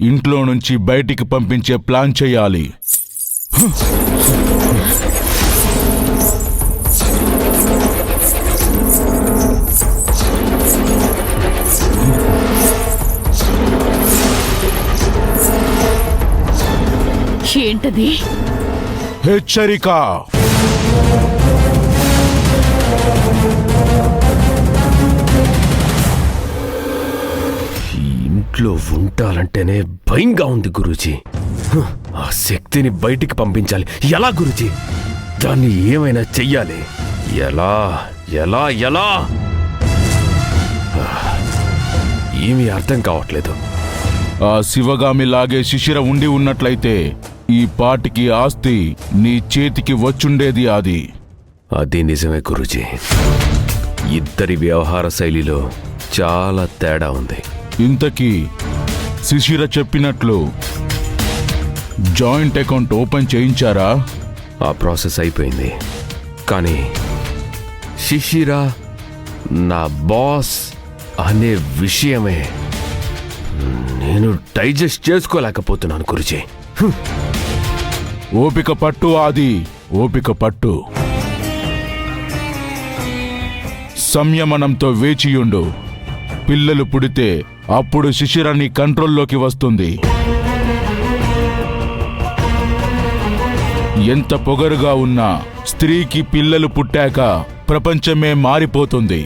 ఇంట్లో నుంచి బయటికి పంపించే ప్లాన్ చేయాలి. ఏంటది? హెచ్చరిక. ఇంట్లో ఉంటాలంటేనే భయంగా ఉంది గురూజీ. ఆ శక్తిని బయటికి పంపించాలి. ఎలా గురూజీ? దాన్ని ఏమైనా చెయ్యాలి. ఎలా ఎలా ఎలా ఏమీ అర్థం కావట్లేదు. ఆ శివగామి లాగే శిశిర ఉండి ఉన్నట్లయితే ఈ పాటికి ఆస్తి నీ చేతికి వచ్చుండేది. అది నిజమే గురూజీ. ఇద్దరి వ్యవహార శైలిలో చాలా తేడా ఉంది. ఇంతకీ శిశిర చెప్పినట్లు జాయింట్ అకౌంట్ ఓపెన్ చేయించారా? ఆ ప్రాసెస్ అయిపోయింది. కానీ శిశిర నా బాస్ అనే విషయమే నేను డైజెస్ట్ చేసుకోలేకపోతున్నాను గురూజీ. ఓపిక పట్టు ఓపిక పట్టు. సంయమనంతో వేచియుండు. పిల్లలు పుడితే అప్పుడు శిశిర నీ కంట్రోల్లోకి వస్తుంది. ఎంత పొగరుగా ఉన్నా స్త్రీకి పిల్లలు పుట్టాక ప్రపంచమే మారిపోతుంది.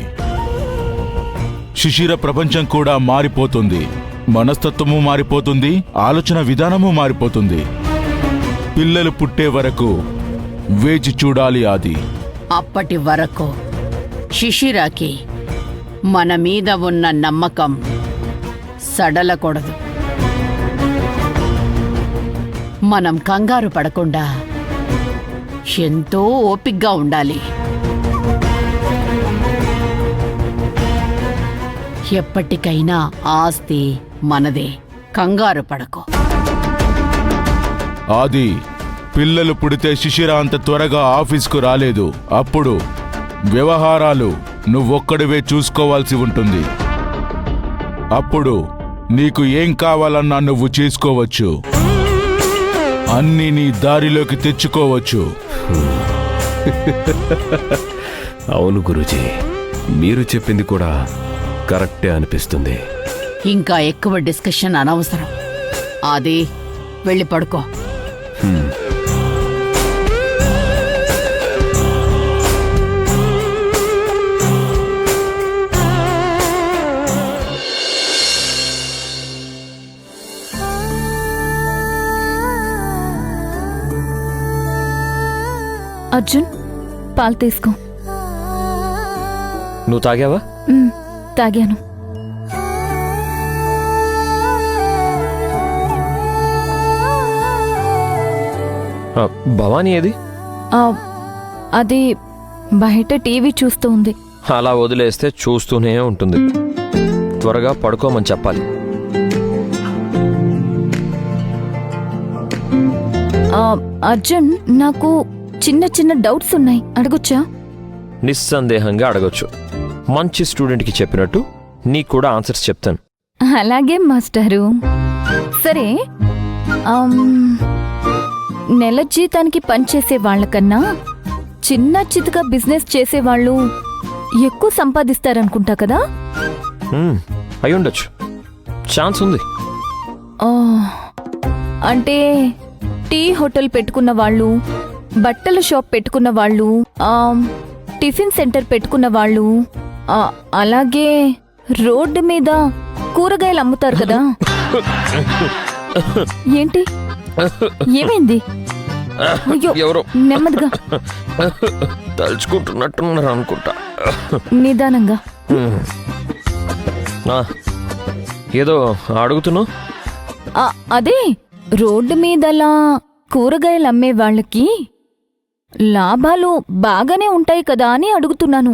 శిశిర ప్రపంచం కూడా మారిపోతుంది. మనస్తత్వము మారిపోతుంది, ఆలోచన విధానము మారిపోతుంది. పిల్లలు పుట్టే వరకు వేచి చూడాలి. అప్పటి వరకు శిశిరాకి మన మీద ఉన్న నమ్మకం సడలకూడదు. మనం కంగారు పడకుండా ఎంతో ఓపిగ్గా ఉండాలి. ఎప్పటికైనా ఆస్తి మనదే. కంగారు పడకు. పిల్లలు పుడితే శిశిర అంత త్వరగా ఆఫీస్కు రాలేదు. అప్పుడు వ్యవహారాలు నువ్వొక్కడివే చూసుకోవాల్సి ఉంటుంది. అప్పుడు నీకు ఏం కావాలన్నా నువ్వు చేసుకోవచ్చు. అన్నీ నీ దారిలోకి తెచ్చుకోవచ్చు. అవును గురూజీ, మీరు చెప్పింది కూడా కరెక్టే అనిపిస్తుంది. ఇంకా ఎక్కువ డిస్కషన్ అనవసరం. వెళ్ళి పడుకో. అర్జున్, పాలు తీసుకో. నువ్వు తాగావా? తాగాను. భవానీ ఏది? అది బయట టీవీ చూస్తూ ఉంది. అలా వదిలేస్తే చూస్తూనే ఉంటుంది. త్వరగా పడుకోమని చెప్పాలి. అర్జున్, నాకు చిన్న చిన్న డౌట్స్ ఉన్నాయి, అడగొచ్చా? నిస్సందేహంగా అడగొచ్చు. మంచి స్టూడెంట్కి చెప్పినట్టు నీకు కూడా ఆన్సర్స్ చెప్తాను. అలాగే మాస్టారు. సరే, నెల జీతానికి పనిచేసే వాళ్ళకన్నా చిన్న చితక బిజినెస్ చేసేవాళ్ళు ఎక్కువ సంపాదిస్తారనుకుంటా కదా? అయ్యుండొచ్చు, ఛాన్స్ ఉంది. అంటే టీ హోటల్ పెట్టుకున్న వాళ్ళు, బట్టల షాప్ పెట్టుకున్న వాళ్ళు, టిఫిన్ సెంటర్ పెట్టుకున్న వాళ్ళు, అలాగే రోడ్డు మీద కూరగాయలు అమ్ముతారు కదా. ఏంటి, ఏమైంది? ఎవరో నెమ్మదిగా తలుచుకుంటున్నట్టున్నారు అనుకుంటా. నిదానంగా. ఏదో అడుగుతున్నావు? అదే, రోడ్డు మీదలా కూరగాయలు అమ్మే వాళ్ళకి లాభాలు బాగానే ఉంటాయి కదా అని అడుగుతున్నాను.